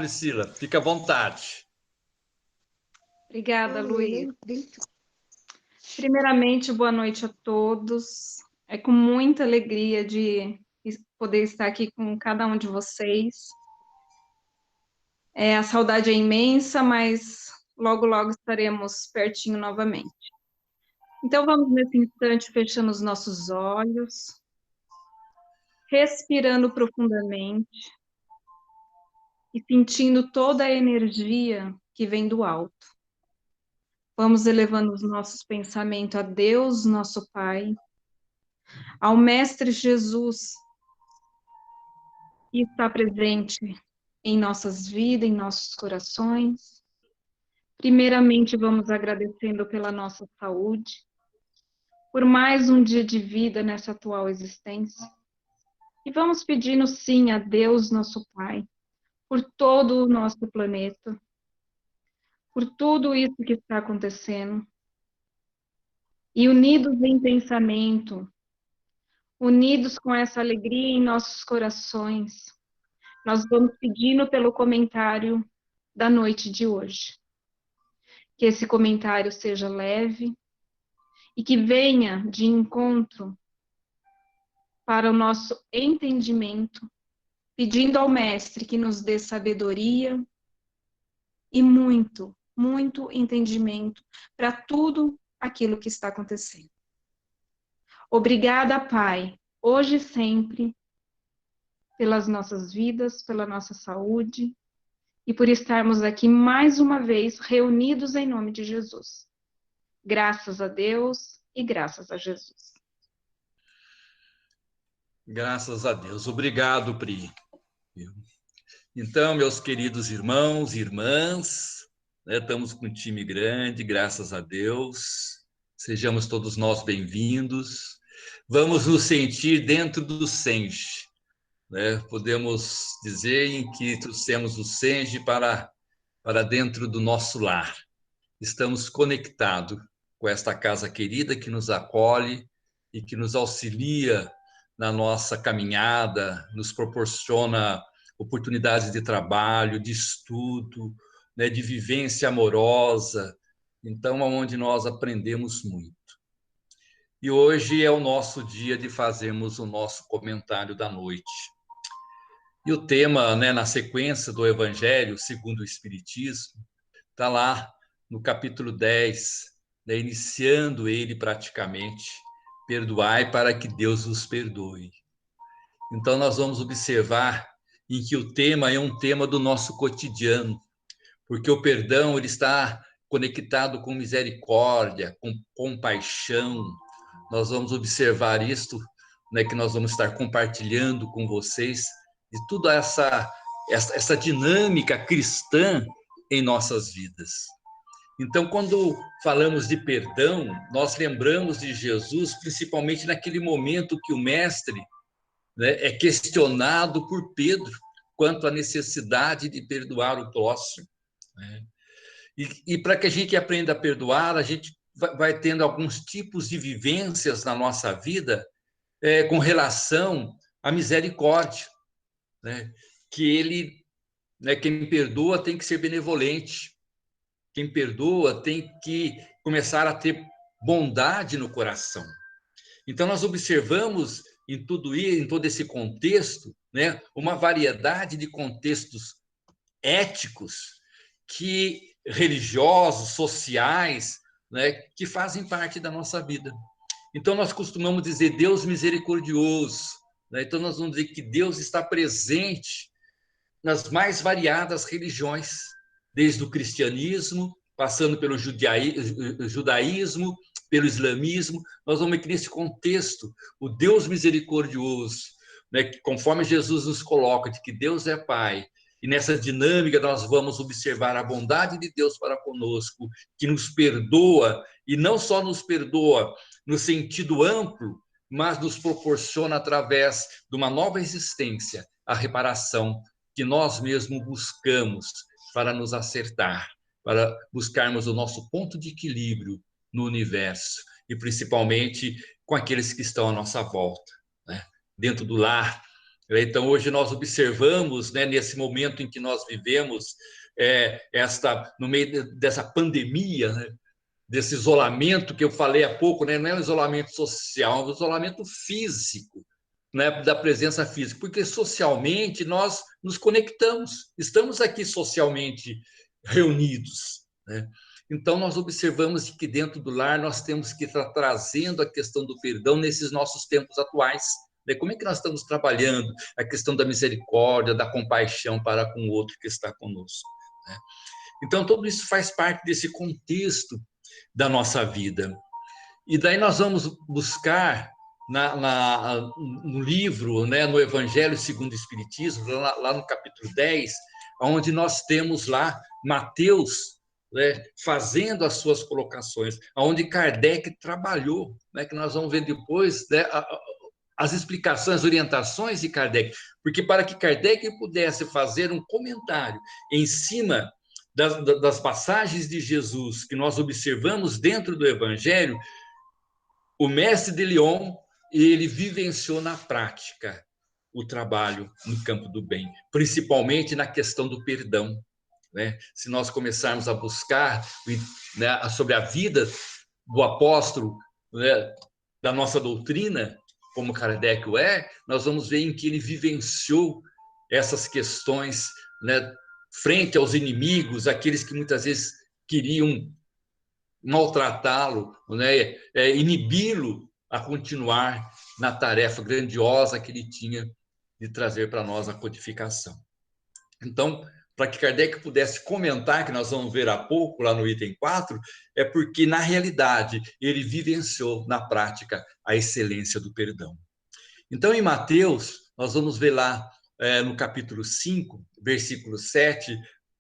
Priscila. Fica à vontade. Obrigada, Luiz. Primeiramente, boa noite a todos. É com muita alegria de poder estar aqui com cada um de vocês. A saudade é imensa, mas logo, logo estaremos pertinho novamente. Então, vamos nesse instante fechando os nossos olhos, respirando profundamente e sentindo toda a energia que vem do alto. Vamos elevando os nossos pensamentos a Deus, nosso Pai, ao Mestre Jesus, que está presente em nossas vidas, em nossos corações. Primeiramente, vamos agradecendo pela nossa saúde, por mais um dia de vida nessa atual existência. E vamos pedindo, sim, a Deus, nosso Pai, por todo o nosso planeta, por tudo isso que está acontecendo. E unidos em pensamento, unidos com essa alegria em nossos corações, nós vamos pedindo pelo comentário da noite de hoje. Que esse comentário seja leve e que venha de encontro para o nosso entendimento, pedindo ao Mestre que nos dê sabedoria e muito, muito entendimento para tudo aquilo que está acontecendo. Obrigada, Pai, hoje e sempre, pelas nossas vidas, pela nossa saúde e por estarmos aqui mais uma vez reunidos em nome de Jesus. Graças a Deus e graças a Jesus. Graças a Deus. Obrigado, Pri. Então, meus queridos irmãos e irmãs, estamos com um time grande, graças a Deus. Sejamos todos nós bem-vindos. Vamos nos sentir dentro do Senge. Podemos dizer em que trouxemos o Senge para dentro do nosso lar. Estamos conectados com esta casa querida que nos acolhe e que nos auxilia na nossa caminhada, nos proporciona oportunidades de trabalho, de estudo, de vivência amorosa. Então, onde nós aprendemos muito. E hoje é o nosso dia de fazermos o nosso comentário da noite. E o tema, na sequência do Evangelho segundo o Espiritismo, está lá no capítulo 10, iniciando ele praticamente, perdoai para que Deus vos perdoe. Então, nós vamos observar em que o tema é um tema do nosso cotidiano, porque o perdão ele está conectado com misericórdia, com compaixão. Nós vamos observar isto, que nós vamos estar compartilhando com vocês, de toda essa dinâmica cristã em nossas vidas. Então, quando falamos de perdão, nós lembramos de Jesus, principalmente naquele momento que o Mestre é questionado por Pedro quanto à necessidade de perdoar o próximo. E para que a gente aprenda a perdoar, a gente vai tendo alguns tipos de vivências na nossa vida com relação à misericórdia. Que ele, quem perdoa tem que ser benevolente, quem perdoa tem que começar a ter bondade no coração. Então, nós observamos em tudo isso, em todo esse contexto, uma variedade de contextos éticos, religiosos, sociais, que fazem parte da nossa vida. Então, nós costumamos dizer Deus misericordioso. Então, nós vamos dizer que Deus está presente nas mais variadas religiões, desde o cristianismo, passando pelo judaísmo, pelo islamismo. Nós vamos ver que nesse contexto, o Deus misericordioso, que conforme Jesus nos coloca, de que Deus é Pai, e nessa dinâmica nós vamos observar a bondade de Deus para conosco, que nos perdoa, e não só nos perdoa no sentido amplo, mas nos proporciona, através de uma nova existência, a reparação que nós mesmos buscamos para nos acertar, para buscarmos o nosso ponto de equilíbrio no universo, e principalmente com aqueles que estão à nossa volta. Dentro do lar, Então, hoje nós observamos, né, nesse momento em que nós vivemos, no meio dessa pandemia, né, desse isolamento que eu falei há pouco, né, não é um isolamento social, é um isolamento físico, né, da presença física, porque socialmente nós nos conectamos, estamos aqui socialmente reunidos, né? Então, nós observamos que dentro do lar nós temos que estar trazendo a questão do perdão nesses nossos tempos atuais. Né? Como é que nós estamos trabalhando a questão da misericórdia, da compaixão para com o outro que está conosco? Né? Então, tudo isso faz parte desse contexto da nossa vida. E daí nós vamos buscar no livro, né, no Evangelho segundo o Espiritismo, lá no capítulo 10, onde nós temos lá Mateus, né, fazendo as suas colocações, onde Kardec trabalhou, né, que nós vamos ver depois, né, as explicações, as orientações de Kardec, porque para que Kardec pudesse fazer um comentário em cima das passagens de Jesus que nós observamos dentro do Evangelho, o mestre de Lyon, ele vivenciou na prática o trabalho no campo do bem, principalmente na questão do perdão. Né? Se nós começarmos a buscar, né, sobre a vida do apóstolo, né, da nossa doutrina, como Kardec nós vamos ver em que ele vivenciou essas questões, né, frente aos inimigos, aqueles que muitas vezes queriam maltratá-lo, né, inibi-lo a continuar na tarefa grandiosa que ele tinha de trazer para nós a codificação. Então, para que Kardec pudesse comentar, que nós vamos ver há pouco, lá no item 4, é porque, na realidade, ele vivenciou na prática a excelência do perdão. Então, em Mateus, nós vamos ver lá no capítulo 5, versículo 7,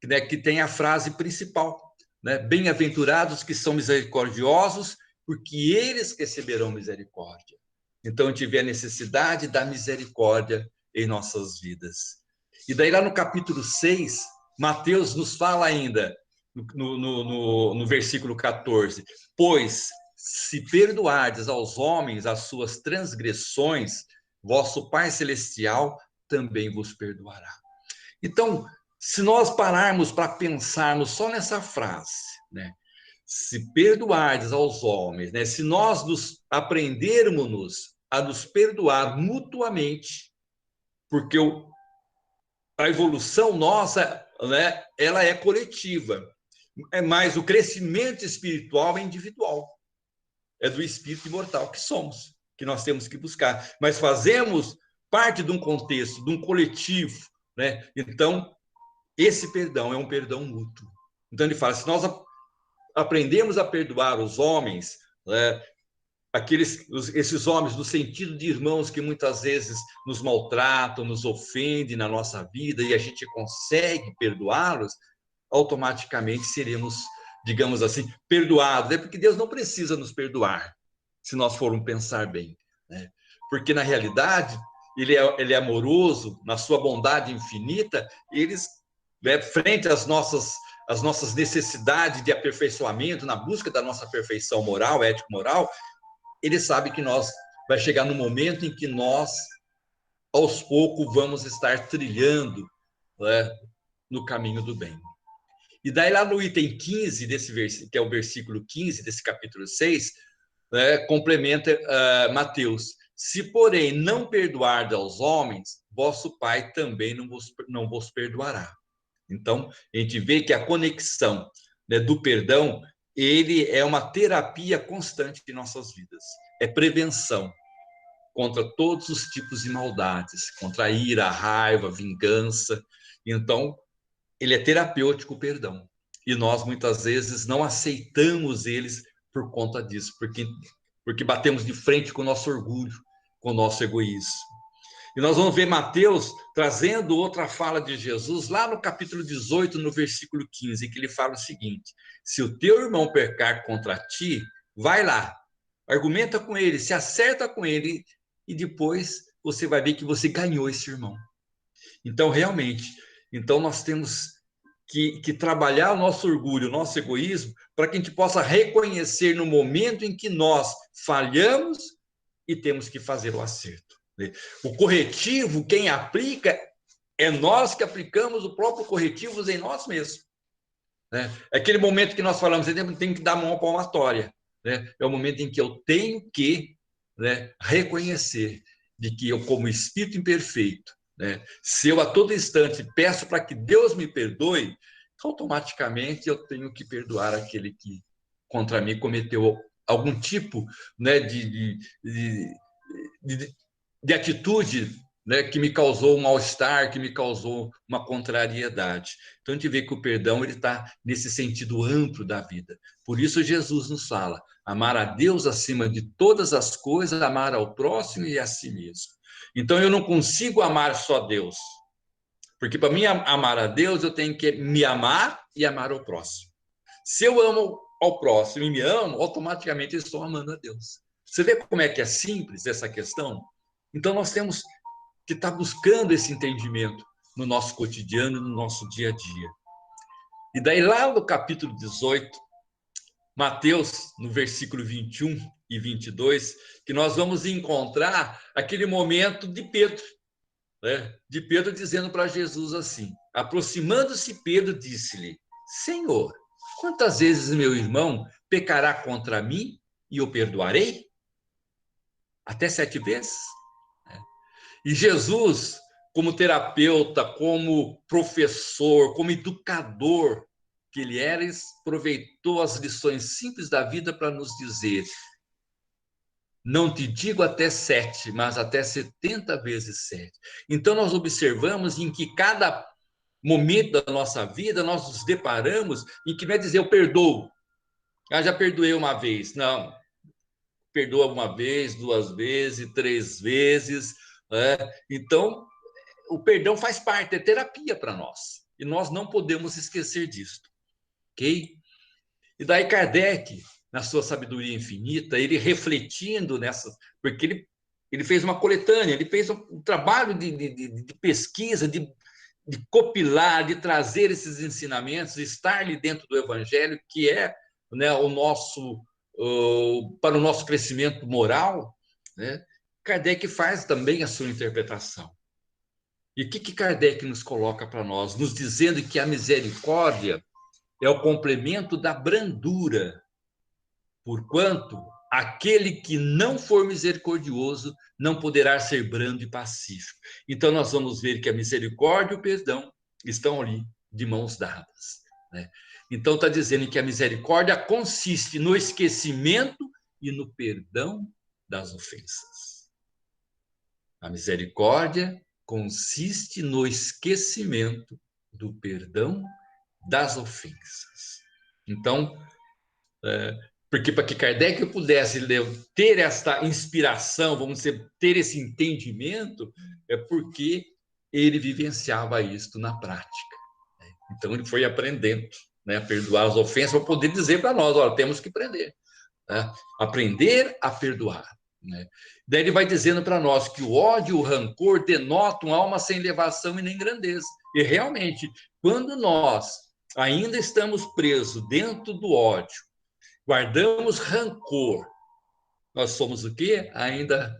né, que tem a frase principal, né? Bem-aventurados que são misericordiosos, porque eles receberão misericórdia. Então, tive a necessidade da misericórdia em nossas vidas. E daí, lá no capítulo 6, Mateus nos fala ainda, no versículo 14, pois, se perdoardes aos homens as suas transgressões, vosso Pai Celestial também vos perdoará. Então, se nós pararmos para pensarmos só nessa frase, né? Se perdoardes aos homens, né? Se nós aprendermos a nos perdoar mutuamente, porque a evolução nossa, né, ela é coletiva, mas o crescimento espiritual é individual, é do espírito imortal que somos, que nós temos que buscar, mas fazemos parte de um contexto, de um coletivo, né? Então, esse perdão é um perdão mútuo. Então, ele fala, se nós aprendemos a perdoar os homens, né, esses homens no sentido de irmãos que muitas vezes nos maltratam, nos ofendem na nossa vida, e a gente consegue perdoá-los, automaticamente seremos, digamos assim, perdoados. É porque Deus não precisa nos perdoar, se nós formos pensar bem, né? Porque, na realidade, ele é amoroso, na sua bondade infinita, né, frente às nossas necessidades de aperfeiçoamento, na busca da nossa perfeição moral, ético-moral, ele sabe que vai chegar no momento em que nós, aos poucos, vamos estar trilhando, né, no caminho do bem. E daí, lá no item 15, que é o versículo 15 desse capítulo 6, né, complementa Mateus. Se, porém, não perdoardes aos homens, vosso Pai também não vos perdoará. Então, a gente vê que a conexão, né, do perdão, ele é uma terapia constante de nossas vidas. É prevenção contra todos os tipos de maldades, contra a ira, a raiva, a vingança. Então, ele é terapêutico, o perdão. E nós, muitas vezes, não aceitamos eles por conta disso, porque batemos de frente com o nosso orgulho, com o nosso egoísmo. E nós vamos ver Mateus trazendo outra fala de Jesus, lá no capítulo 18, no versículo 15, que ele fala o seguinte: se o teu irmão pecar contra ti, vai lá, argumenta com ele, se acerta com ele, e depois você vai ver que você ganhou esse irmão. Então, realmente, nós temos que trabalhar o nosso orgulho, o nosso egoísmo, para que a gente possa reconhecer no momento em que nós falhamos e temos que fazer o acerto. O corretivo, quem aplica, é nós que aplicamos o próprio corretivo em nós mesmos. Né? É aquele momento que nós falamos, tem que dar mão palmatória. Né? É o momento em que eu tenho que, né, reconhecer de que eu, como espírito imperfeito, né, se eu a todo instante peço para que Deus me perdoe, automaticamente eu tenho que perdoar aquele que contra mim cometeu algum tipo, né, de atitude, né, que me causou um mal-estar, que me causou uma contrariedade. Então, a gente vê que o perdão está nesse sentido amplo da vida. Por isso, Jesus nos fala, amar a Deus acima de todas as coisas, amar ao próximo e a si mesmo. Então, eu não consigo amar só Deus, porque para mim amar a Deus, eu tenho que me amar e amar ao próximo. Se eu amo ao próximo e me amo, automaticamente eu estou amando a Deus. Você vê como é que é simples essa questão? Então, nós temos que estar buscando esse entendimento no nosso cotidiano, no nosso dia a dia. E daí, lá no capítulo 18, Mateus, no versículo 21 e 22, que nós vamos encontrar aquele momento de Pedro, né? De Pedro dizendo para Jesus assim, aproximando-se Pedro, disse-lhe, Senhor, quantas vezes meu irmão pecará contra mim e eu perdoarei? Até 7 vezes? E Jesus, como terapeuta, como professor, como educador que ele era, aproveitou as lições simples da vida para nos dizer, não te digo até 7, mas até 70 vezes 7. Então, nós observamos em que cada momento da nossa vida, nós nos deparamos em que não é dizer, eu perdoo. Já perdoei uma vez. Não. Perdoa uma vez, 2 vezes, 3 vezes. Né? Então, o perdão faz parte, é terapia para nós. E nós não podemos esquecer disso. Ok? E daí Kardec, na sua sabedoria infinita, ele refletindo nessa... Porque ele fez uma coletânea, ele fez um trabalho de pesquisa, de copilar, de trazer esses ensinamentos, estar ali dentro do Evangelho, que é, né, o nosso... para o nosso crescimento moral, né? Kardec faz também a sua interpretação. E o que Kardec nos coloca para nós? Nos dizendo que a misericórdia é o complemento da brandura, porquanto aquele que não for misericordioso não poderá ser brando e pacífico. Então, nós vamos ver que a misericórdia e o perdão estão ali de mãos dadas. Né? Então, está dizendo que a misericórdia consiste no esquecimento e no perdão das ofensas. A misericórdia consiste no esquecimento do perdão das ofensas. Então, porque para que Kardec pudesse ter esta inspiração, vamos dizer, ter esse entendimento, é porque ele vivenciava isto na prática. Então, ele foi aprendendo, né, a perdoar as ofensas, para poder dizer para nós, olha, temos que aprender. Né? Aprender a perdoar. Né? Daí ele vai dizendo para nós que o ódio e o rancor denotam alma sem elevação e nem grandeza. E realmente, quando nós ainda estamos presos dentro do ódio, guardamos rancor, nós somos o quê? Ainda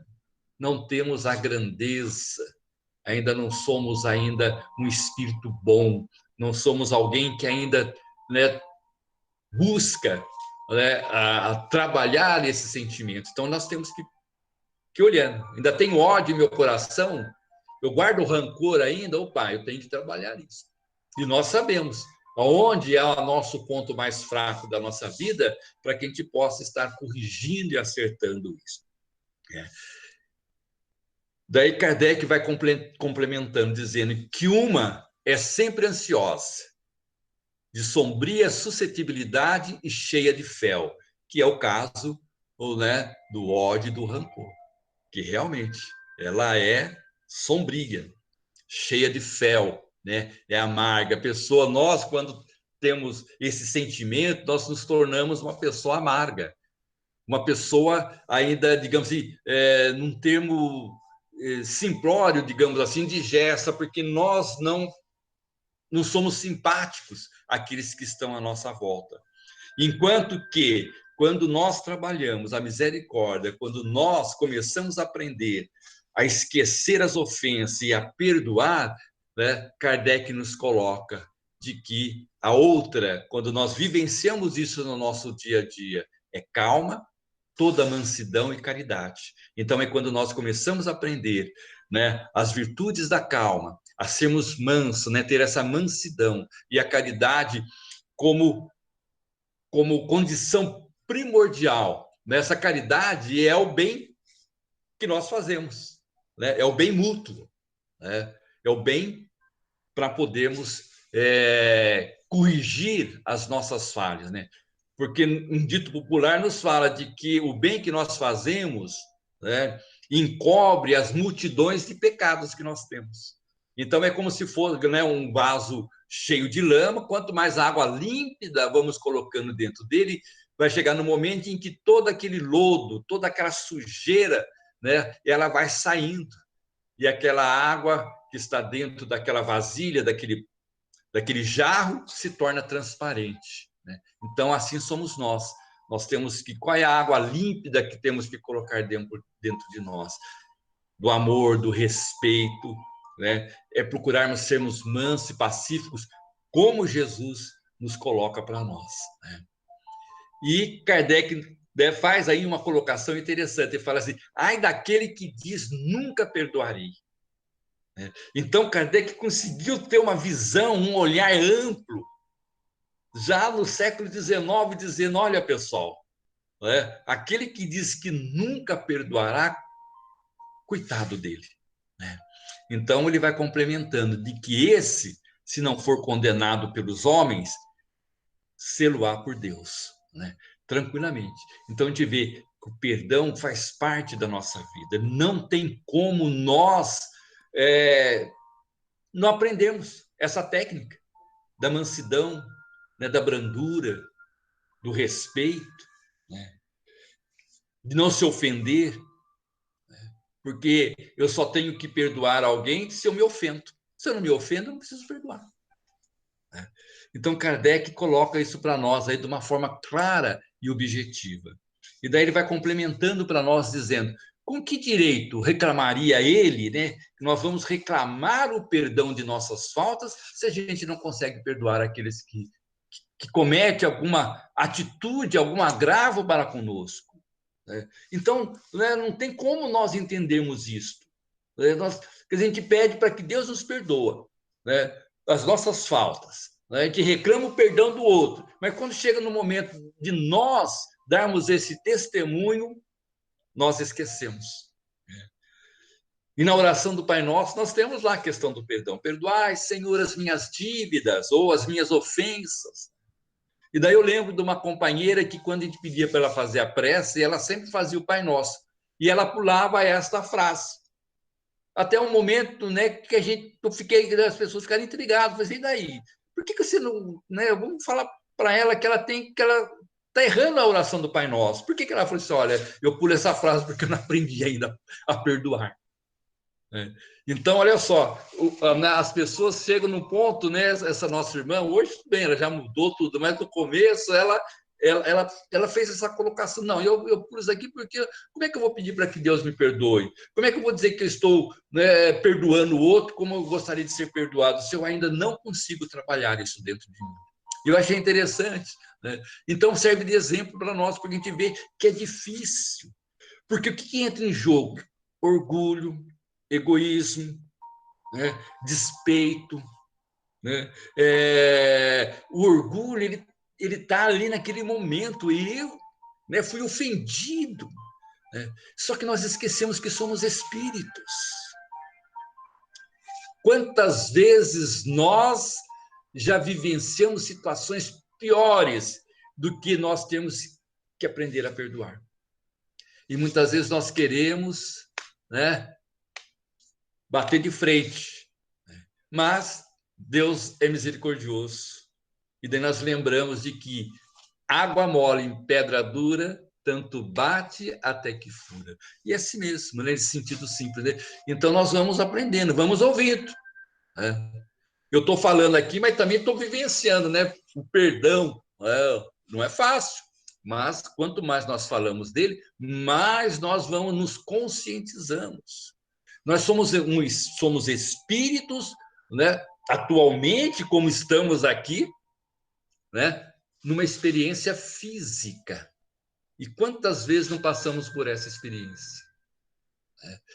não temos a grandeza, ainda não somos ainda um espírito bom, não somos alguém que ainda, né, busca, né, a trabalhar esse sentimento. Então, nós temos que olhando. Ainda tenho ódio em meu coração, eu guardo rancor ainda, opa, eu tenho que trabalhar isso. E nós sabemos aonde é o nosso ponto mais fraco da nossa vida, para que a gente possa estar corrigindo e acertando isso. Daí Kardec vai complementando, dizendo que uma é sempre ansiosa, de sombria suscetibilidade e cheia de fel, que é o caso, né, do ódio e do rancor, que realmente ela é sombria, cheia de fel, né? É amarga. A pessoa, nós, quando temos esse sentimento, nós nos tornamos uma pessoa amarga, uma pessoa ainda, digamos assim, num termo simplório, digamos assim, digesta, porque nós não somos simpáticos àqueles que estão à nossa volta. Enquanto que, quando nós trabalhamos a misericórdia, quando nós começamos a aprender a esquecer as ofensas e a perdoar, né, Kardec nos coloca de que a outra, quando nós vivenciamos isso no nosso dia a dia, é calma, toda mansidão e caridade. Então, é quando nós começamos a aprender, né, as virtudes da calma, a sermos mansos, né, ter essa mansidão e a caridade como condição primordial. Essa caridade é o bem que nós fazemos, né? É o bem mútuo, né? É o bem para podermos corrigir as nossas falhas, né? Porque um dito popular nos fala de que o bem que nós fazemos, né, encobre as multidões de pecados que nós temos. Então, é como se fosse, né, um vaso cheio de lama, quanto mais água límpida vamos colocando dentro dele, vai chegar no momento em que todo aquele lodo, toda aquela sujeira, né, ela vai saindo. E aquela água que está dentro daquela vasilha, daquele jarro, se torna transparente, né? Então, assim somos nós. Nós temos que... Qual é a água límpida que temos que colocar dentro de nós? Do amor, do respeito, né? É procurarmos sermos mansos e pacíficos, como Jesus nos coloca para nós, né? E Kardec, né, faz aí uma colocação interessante. Ele fala assim: ai daquele que diz nunca perdoarei. Então, Kardec conseguiu ter uma visão, um olhar amplo, já no século XIX, dizendo: olha, pessoal, né, aquele que diz que nunca perdoará, coitado dele, né? Então, ele vai complementando de que esse, se não for condenado pelos homens, sê-lo-á por Deus, né? Tranquilamente. Então, a gente vê que o perdão faz parte da nossa vida. Não tem como nós não aprendermos essa técnica da mansidão, né, da brandura, do respeito, né, de não se ofender, porque eu só tenho que perdoar alguém se eu me ofendo. Se eu não me ofendo, eu não preciso perdoar, né? Então, Kardec coloca isso para nós aí de uma forma clara e objetiva. E daí ele vai complementando para nós, dizendo: com que direito reclamaria ele, né, que nós vamos reclamar o perdão de nossas faltas se a gente não consegue perdoar aqueles que comete alguma atitude, algum agravo para conosco, né? Então, né, não tem como nós entendermos isto, né? A gente pede para que Deus nos perdoa, né, as nossas faltas, né? A gente reclama o perdão do outro, mas quando chega no momento de nós darmos esse testemunho, nós esquecemos. E na oração do Pai Nosso, nós temos lá a questão do perdão. Perdoai, Senhor, as minhas dívidas ou as minhas ofensas. E daí eu lembro de uma companheira que, quando a gente pedia para ela fazer a prece, ela sempre fazia o Pai Nosso. E ela pulava esta frase. Até um momento, né, que as pessoas ficaram intrigadas. Falei, e daí? Por que você não... Né, vamos falar para ela que ela está errando a oração do Pai Nosso. Por que ela falou assim: olha, eu pulo essa frase porque eu não aprendi ainda a perdoar. Então, olha só, as pessoas chegam num ponto, né? Essa nossa irmã, hoje, bem, ela já mudou tudo, mas no começo ela fez essa colocação: não, eu pulo isso aqui porque como é que eu vou pedir para que Deus me perdoe? Como é que eu vou dizer que eu estou, né, perdoando o outro como eu gostaria de ser perdoado, se eu ainda não consigo trabalhar isso dentro de mim? Eu achei interessante, né? Então, serve de exemplo para nós, porque a gente vê que é difícil. Porque o que entra em jogo? Orgulho, egoísmo, né, despeito, né? O orgulho, ele está ali naquele momento, e eu, né, fui ofendido, né? Só que nós esquecemos que somos espíritos. Quantas vezes nós já vivenciamos situações piores do que nós temos que aprender a perdoar? E muitas vezes nós queremos, né, bater de frente, mas Deus é misericordioso. E daí nós lembramos de que água mole em pedra dura, tanto bate até que fura. E é assim mesmo, nesse sentido simples, né? Então nós vamos aprendendo, vamos ouvindo, né? Eu estou falando aqui, mas também estou vivenciando, né? O perdão não é fácil, mas quanto mais nós falamos dele, mais nós vamos nos conscientizamos. Nós somos espíritos, né? Atualmente, como estamos aqui, né? Numa experiência física. E quantas vezes não passamos por essa experiência?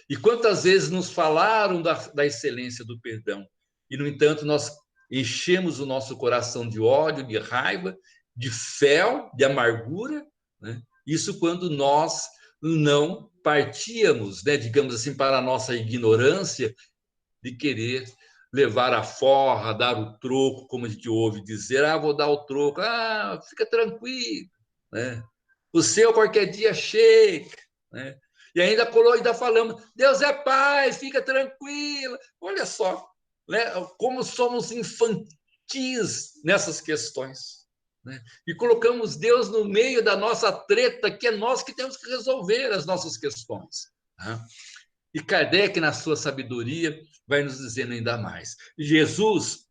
E quantas vezes nos falaram da excelência do perdão? E, no entanto, nós enchemos o nosso coração de ódio, de raiva, de fel, de amargura, né? Isso quando nós não partíamos, né, digamos assim, para a nossa ignorância de querer levar a forra, dar o troco, como a gente ouve dizer, vou dar o troco, fica tranquilo, né? O seu qualquer dia chega, né? E ainda falamos, Deus é Pai, fica tranquila. Olha só, né, como somos infantis nessas questões, né? E colocamos Deus no meio da nossa treta, que é nós que temos que resolver as nossas questões, né? E Kardec, na sua sabedoria, vai nos dizendo ainda mais. Jesus,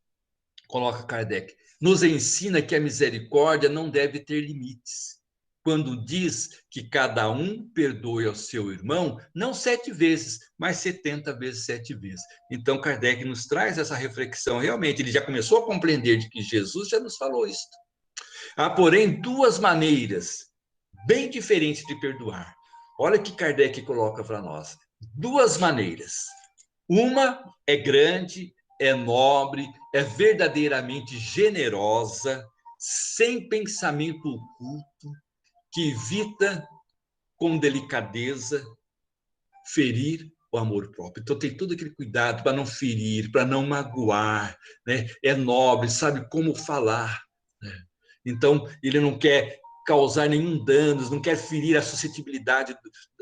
coloca Kardec, nos ensina que a misericórdia não deve ter limites. Quando diz que cada um perdoe ao seu irmão, não 7 vezes, mas 70 vezes 7 vezes. Então, Kardec nos traz essa reflexão. Realmente, ele já começou a compreender de que Jesus já nos falou isso. Há, porém, 2 maneiras bem diferentes de perdoar. Olha o que Kardec coloca para nós. 2 maneiras. Uma é grande, é nobre, é verdadeiramente generosa, sem pensamento oculto, que evita com delicadeza ferir o amor próprio. Então tem todo aquele cuidado para não ferir, para não magoar, né? É nobre, sabe como falar, né? Então ele não quer causar nenhum dano, não quer ferir a suscetibilidade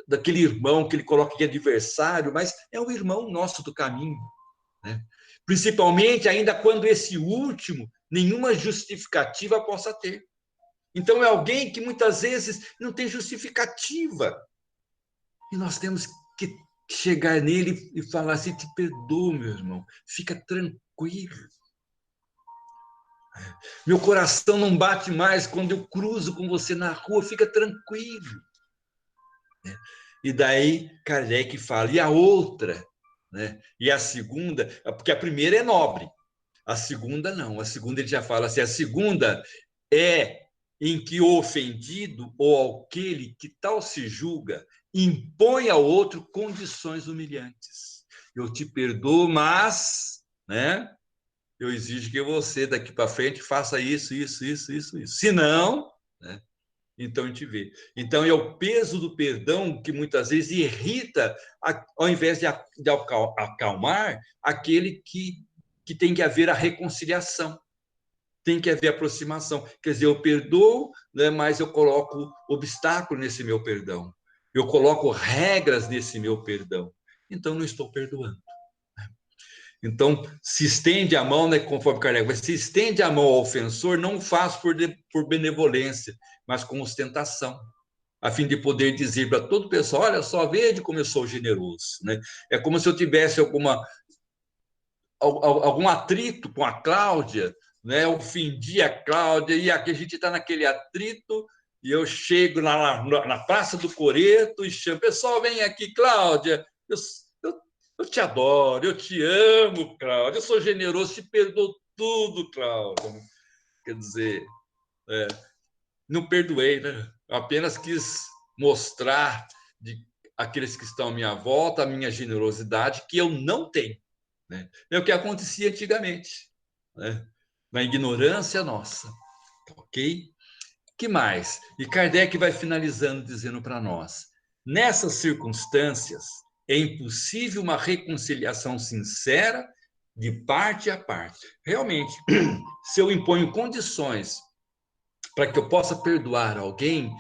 daquele irmão que ele coloca de adversário, mas é um irmão nosso do caminho, né? Principalmente ainda quando esse último nenhuma justificativa possa ter. Então é alguém que muitas vezes não tem justificativa. E nós temos que chegar nele e falar assim, te perdoo, meu irmão, fica tranquilo. Meu coração não bate mais quando eu cruzo com você na rua, fica tranquilo. E daí Kardec fala, e a outra, né? E a segunda, porque a primeira é nobre, a segunda não, a segunda ele já fala assim, a segunda é em que o ofendido ou aquele que tal se julga impõe ao outro condições humilhantes. Eu te perdoo, mas, né, eu exijo que você daqui para frente faça isso. Se não, né, então a gente vê. Então é o peso do perdão que muitas vezes irrita, ao invés de acalmar aquele que tem que haver a reconciliação. Tem que haver aproximação. Quer dizer, eu perdoo, né, mas eu coloco obstáculo nesse meu perdão. Eu coloco regras nesse meu perdão. Então, não estou perdoando. Então, se estende a mão, né, conforme Kardec vai, se estende a mão ao ofensor, não faz por benevolência, mas com ostentação, a fim de poder dizer para todo o pessoal, olha só, veja como eu sou generoso, né? É como se eu tivesse algum atrito com a Cláudia, né? Eu ofendi a Cláudia, e aqui a gente está naquele atrito, e eu chego na Praça do Coreto e chamo, pessoal, vem aqui, Cláudia, eu te adoro, eu te amo, Cláudia, eu sou generoso, te perdoo tudo, Cláudia. Quer dizer, não perdoei, né? Eu apenas quis mostrar de aqueles que estão à minha volta a minha generosidade, que eu não tenho. Né? É o que acontecia antigamente, né? Na ignorância nossa, ok? Que mais? E Kardec vai finalizando dizendo para nós, nessas circunstâncias é impossível uma reconciliação sincera de parte a parte. Realmente, se eu imponho condições para que eu possa perdoar alguém,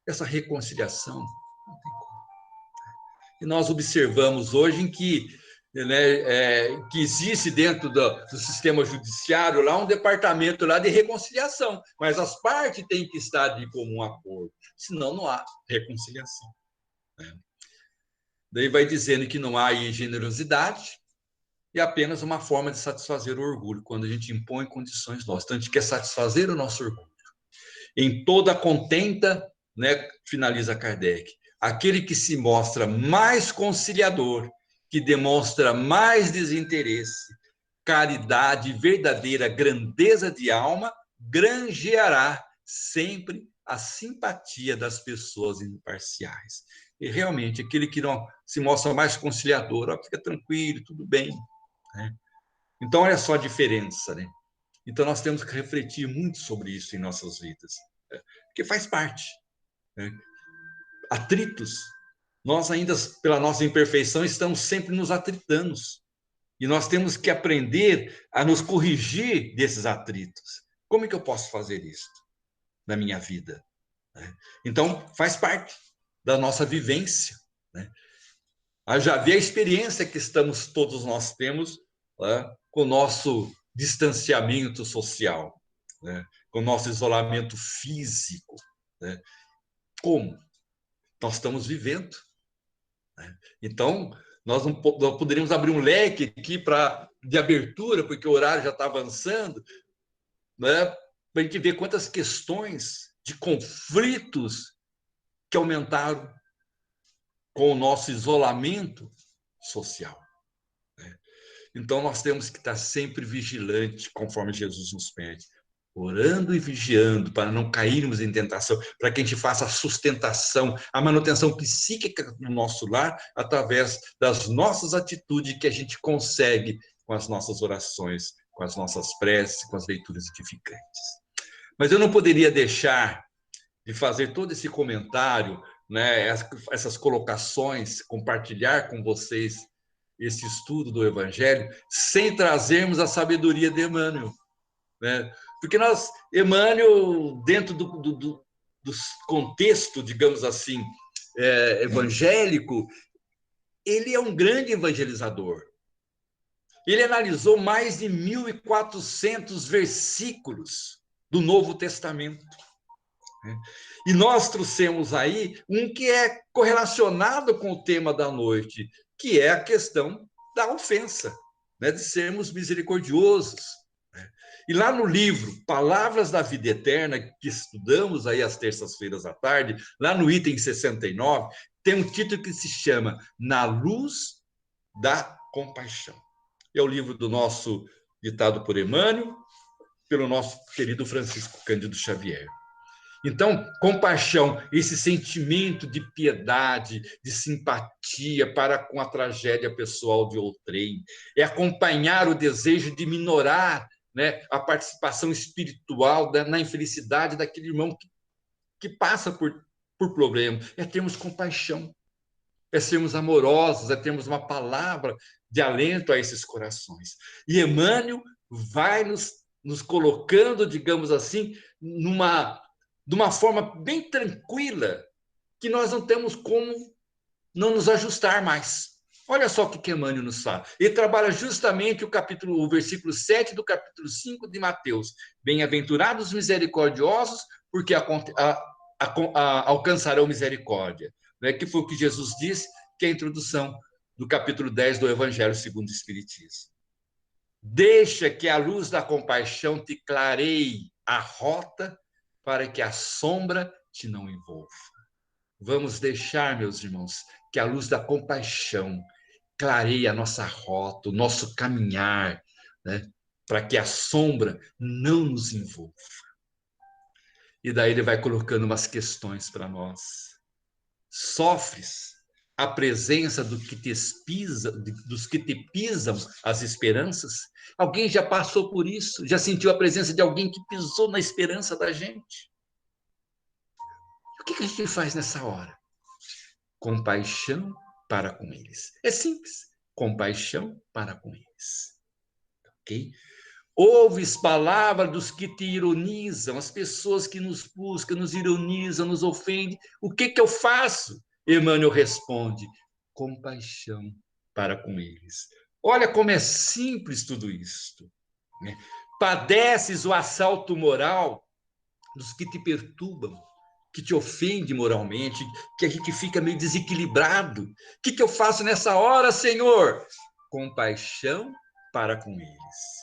essa reconciliação não tem como. E nós observamos hoje em que, né, que existe dentro do sistema judiciário lá um departamento lá de reconciliação, mas as partes têm que estar de comum acordo, senão não há reconciliação. Né? Daí vai dizendo que não há generosidade, é apenas uma forma de satisfazer o orgulho, quando a gente impõe condições nossas. Então, a gente quer satisfazer o nosso orgulho. Em toda contenta, né, finaliza Kardec, aquele que se mostra mais conciliador que demonstra mais desinteresse, caridade e verdadeira grandeza de alma, granjeará sempre a simpatia das pessoas imparciais. E realmente, aquele que não se mostra mais conciliador, ó, fica tranquilo, tudo bem. Né? Então, olha só a diferença, né? Então, nós temos que refletir muito sobre isso em nossas vidas, né? Porque faz parte. Né? Atritos. Nós ainda, pela nossa imperfeição, estamos sempre nos atritando. E nós temos que aprender a nos corrigir desses atritos. Como é que eu posso fazer isso na minha vida? Então, faz parte da nossa vivência. Né? Já vi a experiência que estamos todos nós temos, né, com o nosso distanciamento social, né, com o nosso isolamento físico. Né? Como? Nós estamos vivendo. Né? Então, nós não poderíamos abrir um leque aqui de abertura, porque o horário já está avançando, né, para a gente ver quantas questões de conflitos que aumentaram com o nosso isolamento social. Né? Então, nós temos que estar sempre vigilante, conforme Jesus nos pede, orando e vigiando para não cairmos em tentação, para que a gente faça a sustentação, a manutenção psíquica do nosso lar através das nossas atitudes que a gente consegue com as nossas orações, com as nossas preces, com as leituras edificantes. Mas eu não poderia deixar de fazer todo esse comentário, né, essas colocações, compartilhar com vocês esse estudo do Evangelho, sem trazermos a sabedoria de Emmanuel. Né? Porque Emmanuel, dentro do contexto, digamos assim, evangélico, ele é um grande evangelizador. Ele analisou mais de 1.400 versículos do Novo Testamento. E nós trouxemos aí um que é correlacionado com o tema da noite, que é a questão da ofensa, né? De sermos misericordiosos. E lá no livro Palavras da Vida Eterna, que estudamos aí às terças-feiras à tarde, lá no item 69, tem um título que se chama Na Luz da Compaixão. É o livro do nosso, ditado por Emmanuel, pelo nosso querido Francisco Cândido Xavier. Então, compaixão, esse sentimento de piedade, de simpatia para com a tragédia pessoal de outrem, é acompanhar o desejo de minorar, né, a participação espiritual na infelicidade daquele irmão que passa por problemas, é termos compaixão, é sermos amorosos, é termos uma palavra de alento a esses corações. E Emmanuel vai nos colocando, digamos assim, de uma forma bem tranquila, que nós não temos como não nos ajustar mais. Olha só o que Emmanuel nos fala. Ele trabalha justamente o versículo 7 do capítulo 5 de Mateus. Bem-aventurados os misericordiosos, porque alcançarão misericórdia. Né? Que foi o que Jesus disse, que é a introdução do capítulo 10 do Evangelho segundo o Espiritismo. Deixa que a luz da compaixão te clareie a rota para que a sombra te não envolva. Vamos deixar, meus irmãos, que a luz da compaixão clareie a nossa rota, o nosso caminhar, né? Para que a sombra não nos envolva. E daí ele vai colocando umas questões para nós. Sofres a presença dos que te pisam as esperanças? Alguém já passou por isso? Já sentiu a presença de alguém que pisou na esperança da gente? O que a gente faz nessa hora? Compaixão para com eles. É simples. Compaixão para com eles. Ok? Ouves palavra dos que te ironizam, as pessoas que nos buscam, nos ironizam, nos ofendem. O que eu faço? Emmanuel responde: compaixão para com eles. Olha como é simples tudo isto. Né? Padeces o assalto moral dos que te perturbam, que te ofende moralmente, que a gente fica meio desequilibrado. O que eu faço nessa hora, Senhor? Compaixão para com eles.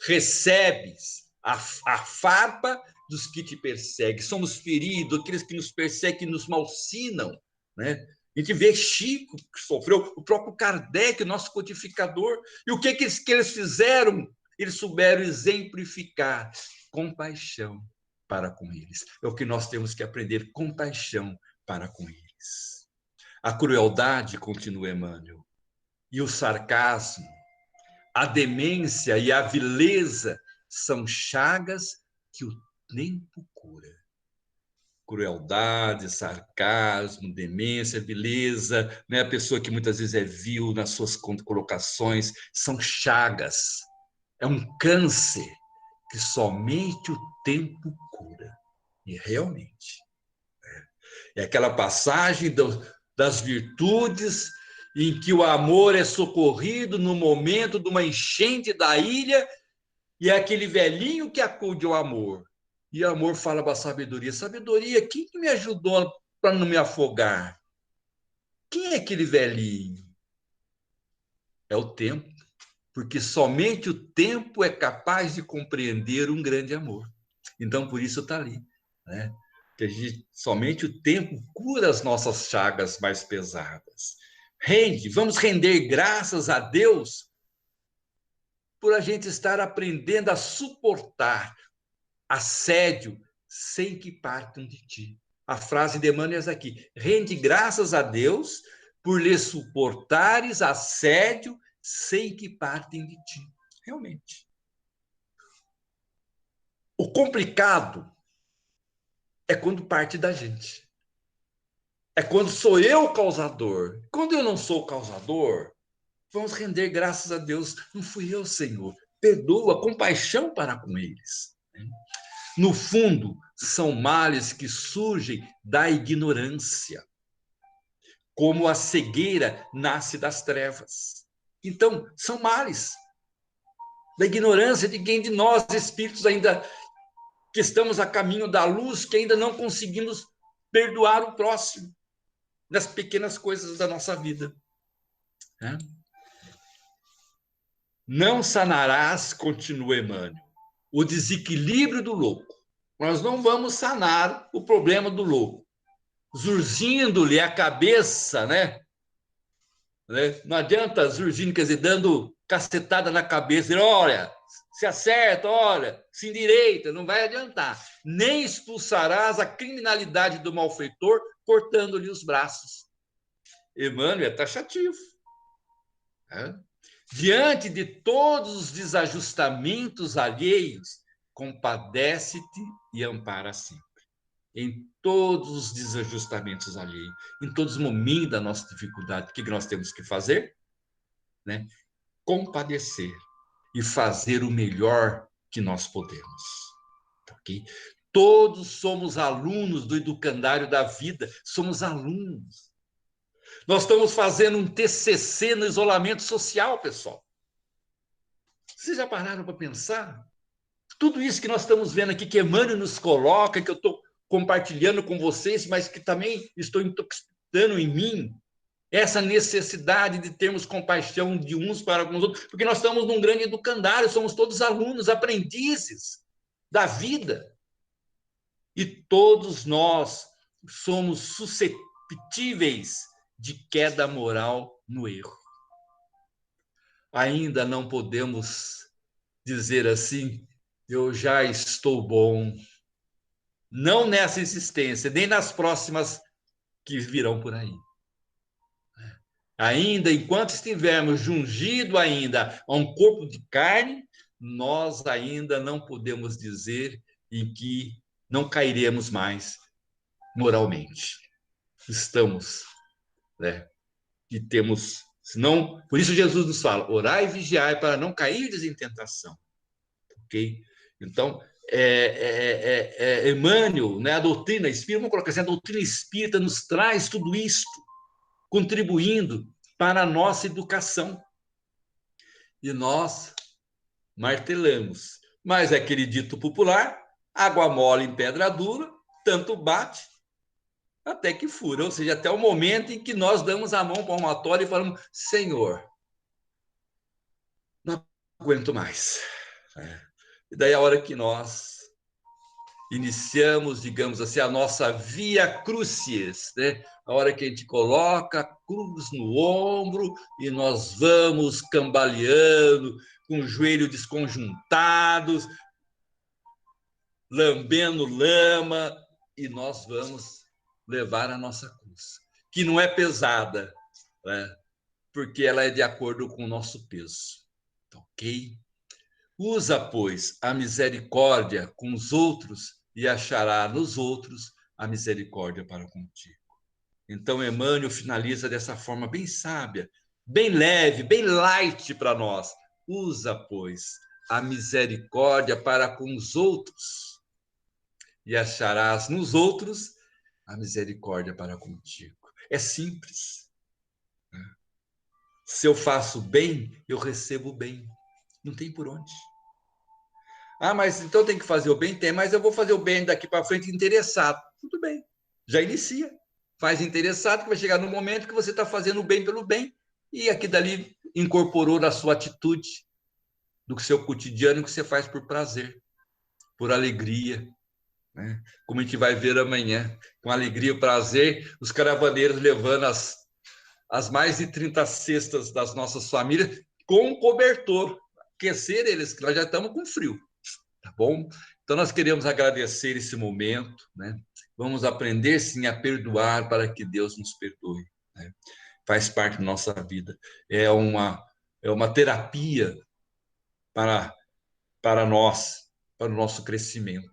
Recebes a farpa dos que te perseguem. Somos feridos, aqueles que nos perseguem, que nos malsinam, né? A gente vê Chico, que sofreu, o próprio Kardec, o nosso codificador. E o que eles fizeram? Eles souberam exemplificar compaixão para com eles. É o que nós temos que aprender, compaixão para com eles. A crueldade, continua Emmanuel, e o sarcasmo, a demência e a vileza são chagas que o tempo cura. Crueldade, sarcasmo, demência, vileza, né? A pessoa que muitas vezes é vil nas suas colocações, são chagas. É um câncer que somente o tempo cura. E realmente. É aquela passagem das virtudes em que o amor é socorrido no momento de uma enchente da ilha e é aquele velhinho que acude ao amor. E o amor fala para a sabedoria. Sabedoria, quem que me ajudou para não me afogar? Quem é aquele velhinho? É o tempo. Porque somente o tempo é capaz de compreender um grande amor. Então, por isso está ali. Né? Que somente o tempo cura as nossas chagas mais pesadas. Vamos render graças a Deus por a gente estar aprendendo a suportar assédio sem que partam de ti. A frase de Emmanuel é aqui: rende graças a Deus por lhe suportares assédio sem que partem de ti. Realmente. O complicado é quando parte da gente. É quando sou eu o causador. Quando eu não sou o causador, vamos render graças a Deus. Não fui eu, Senhor. Perdoa, compaixão para com eles. No fundo, são males que surgem da ignorância, como a cegueira nasce das trevas. Então, são males da ignorância de quem de nós, espíritos ainda que estamos a caminho da luz, que ainda não conseguimos perdoar o próximo nas pequenas coisas da nossa vida. Não sanarás, continua Emmanuel, o desequilíbrio do louco. Nós não vamos sanar o problema do louco, zurgindo-lhe a cabeça, né? Não adianta zurgindo, quer dizer, dando cacetada na cabeça, dizer, olha, se acerta, olha, se endireita, não vai adiantar. Nem expulsarás a criminalidade do malfeitor cortando-lhe os braços. Emmanuel é taxativo. Diante de todos os desajustamentos alheios, compadece-te e ampara sempre. Em todos os desajustamentos alheios, em todos os momentos da nossa dificuldade, o que nós temos que fazer? Né? Compadecer e fazer o melhor que nós podemos. Okay? Todos somos alunos do educandário da vida, somos alunos. Nós estamos fazendo um TCC no isolamento social, pessoal. Vocês já pararam para pensar? Tudo isso que nós estamos vendo aqui, que Emmanuel nos coloca, que eu estou compartilhando com vocês, mas que também estou intoxicando em mim, essa necessidade de termos compaixão de uns para com os outros, porque nós estamos num grande educandário, somos todos alunos, aprendizes da vida. E todos nós somos suscetíveis de queda moral no erro. Ainda não podemos dizer assim, eu já estou bom. Não nessa existência, nem nas próximas que virão por aí. Ainda, enquanto estivermos jungidos ainda a um corpo de carne, nós ainda não podemos dizer em que não cairemos mais moralmente. Estamos, né? E temos, senão, por isso Jesus nos fala, orai e vigiai para não cairdes em tentação. Ok? Então, Emmanuel, né, a doutrina espírita, vamos colocar assim, a doutrina espírita nos traz tudo isto, contribuindo para a nossa educação. E nós martelamos. Mas é aquele dito popular, água mole em pedra dura, tanto bate até que fura. Ou seja, até o momento em que nós damos a mão palmatória e falamos, Senhor, não aguento mais. E daí a hora que nós iniciamos, digamos assim, a nossa via crucis, né? A hora que a gente coloca a cruz no ombro e nós vamos cambaleando, com o joelho desconjuntados, lambendo lama, e nós vamos levar a nossa cruz, que não é pesada, né? Porque ela é de acordo com o nosso peso, ok? Usa, pois, a misericórdia com os outros e achará nos outros a misericórdia para contigo. Então, Emmanuel finaliza dessa forma bem sábia, bem leve, bem light para nós. Usa, pois, a misericórdia para com os outros e acharás nos outros a misericórdia para contigo. É simples. Se eu faço bem, eu recebo bem. Não tem por onde. Ah, mas então tem que fazer o bem? Tem, mas eu vou fazer o bem daqui para frente interessado. Tudo bem, já inicia. Faz interessado, que vai chegar no momento que você está fazendo o bem pelo bem, e aqui dali incorporou na sua atitude, do seu cotidiano, que você faz por prazer, por alegria, né? Como a gente vai ver amanhã, com alegria e prazer, os caravaneiros levando as mais de 30 cestas das nossas famílias com cobertor, aquecer eles, que nós já estamos com frio. Tá bom? Então, nós queremos agradecer esse momento, né? Vamos aprender, sim, a perdoar para que Deus nos perdoe, né? Faz parte da nossa vida. É uma terapia para, para nós, para o nosso crescimento.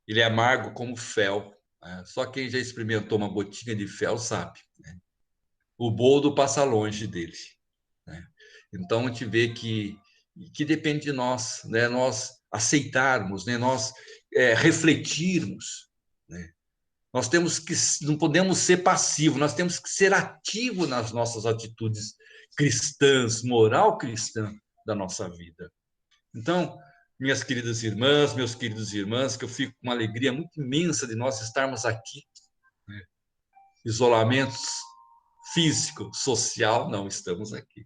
Ele é amargo como fel, né? Só quem já experimentou uma gotinha de fel sabe, né? O boldo passa longe dele, né? Então, a gente vê que depende de nós, né? Nós aceitarmos, né? Nós refletirmos, né? Nós temos que, não podemos ser passivos, nós temos que ser ativos nas nossas atitudes cristãs, moral cristã da nossa vida. Então, minhas queridas irmãs, meus queridos irmãos, que eu fico com uma alegria muito imensa de nós estarmos aqui, né? Isolamento físico, social, não estamos aqui.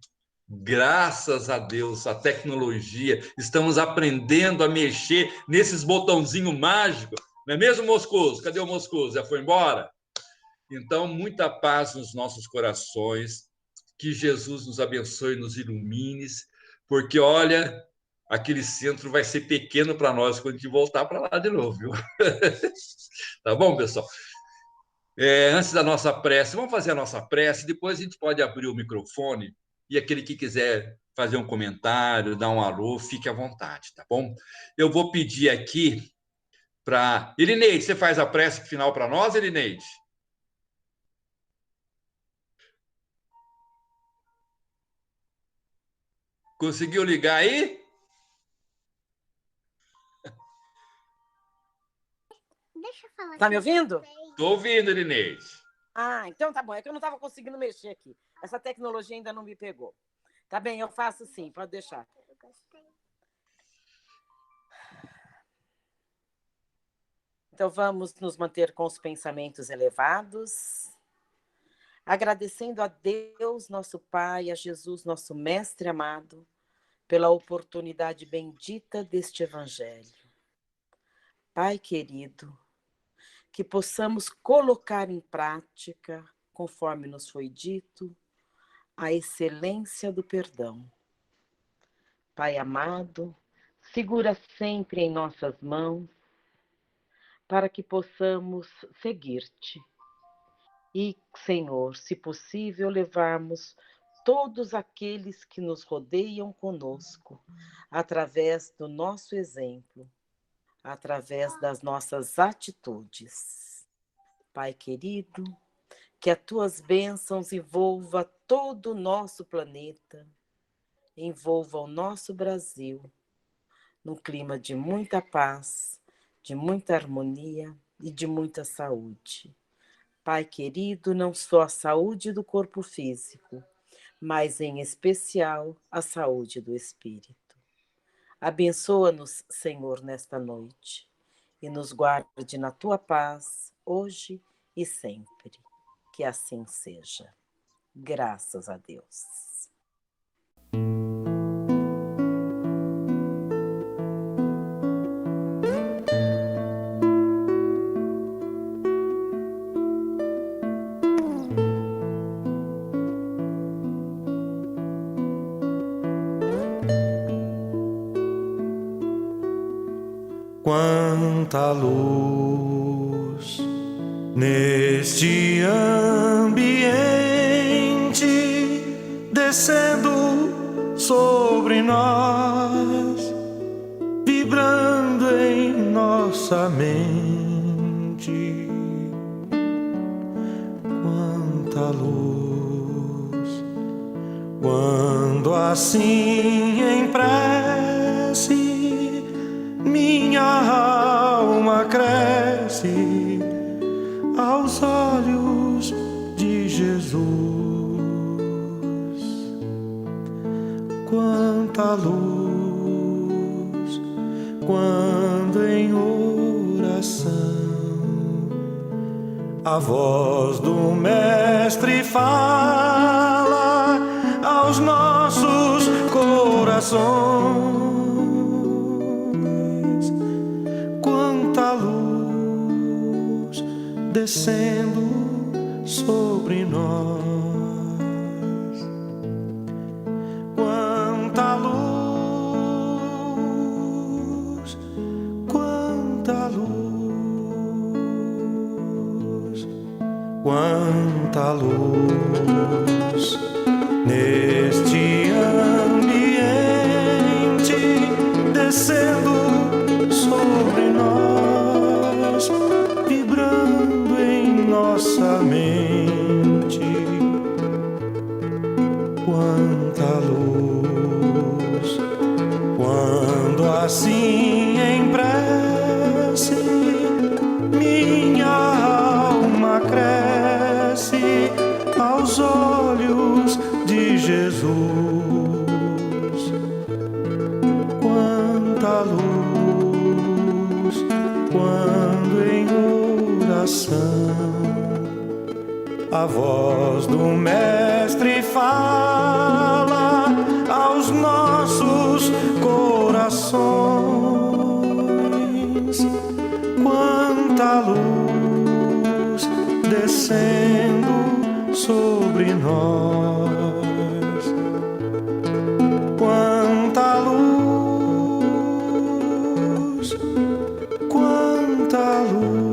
Graças a Deus, a tecnologia, estamos aprendendo a mexer nesses botãozinhos mágicos, não é mesmo, Moscoso? Cadê o Moscoso? Já foi embora? Então, muita paz nos nossos corações, que Jesus nos abençoe, nos ilumine, porque, olha, aquele centro vai ser pequeno para nós quando a gente voltar para lá de novo, viu? Tá bom, pessoal? Antes da nossa prece, vamos fazer a nossa prece, depois a gente pode abrir o microfone e aquele que quiser fazer um comentário, dar um alô, fique à vontade, tá bom? Eu vou pedir aqui para... Elineide, você faz a prece final para nós, Elineide? Conseguiu ligar aí? Deixa eu falar. Tá me ouvindo? Estou ouvindo, Elineide. Ah, então tá bom. É que eu não estava conseguindo mexer aqui. Essa tecnologia ainda não me pegou. Tá bem, eu faço sim, pode deixar. Então vamos nos manter com os pensamentos elevados, agradecendo a Deus, nosso Pai, a Jesus, nosso Mestre amado, pela oportunidade bendita deste Evangelho. Pai querido, que possamos colocar em prática, conforme nos foi dito, a excelência do perdão. Pai amado, segura sempre em nossas mãos, para que possamos seguir-te. E, Senhor, se possível, levarmos todos aqueles que nos rodeiam conosco, através do nosso exemplo, através das nossas atitudes. Pai querido, que as tuas bênçãos envolva todo o nosso planeta, envolva o nosso Brasil, num clima de muita paz, de muita harmonia e de muita saúde. Pai querido, não só a saúde do corpo físico, mas em especial a saúde do espírito. Abençoa-nos, Senhor, nesta noite, e nos guarde na tua paz, hoje e sempre. Que assim seja. Graças a Deus. quanta luz neste ambiente descendo sobre nós, vibrando em nossa mente. Quanta luz, quando assim em prece minha alma cresce aos olhos de Jesus. Quanta luz, quando em oração a voz do Mestre fala aos nossos corações. Quanta luz descendo sobre nós. Quanta luz, quanta luz, quanta luz neste ambiente descendo sobre nós, vibrando em nossa mente. Quanta luz, quando assim em prece minha alma cresce aos olhos de Jesus. Quanta luz, quando em oração a voz do Mestre fala aos nossos corações. Quanta luz descendo sobre nós. Quanta luz, quanta luz.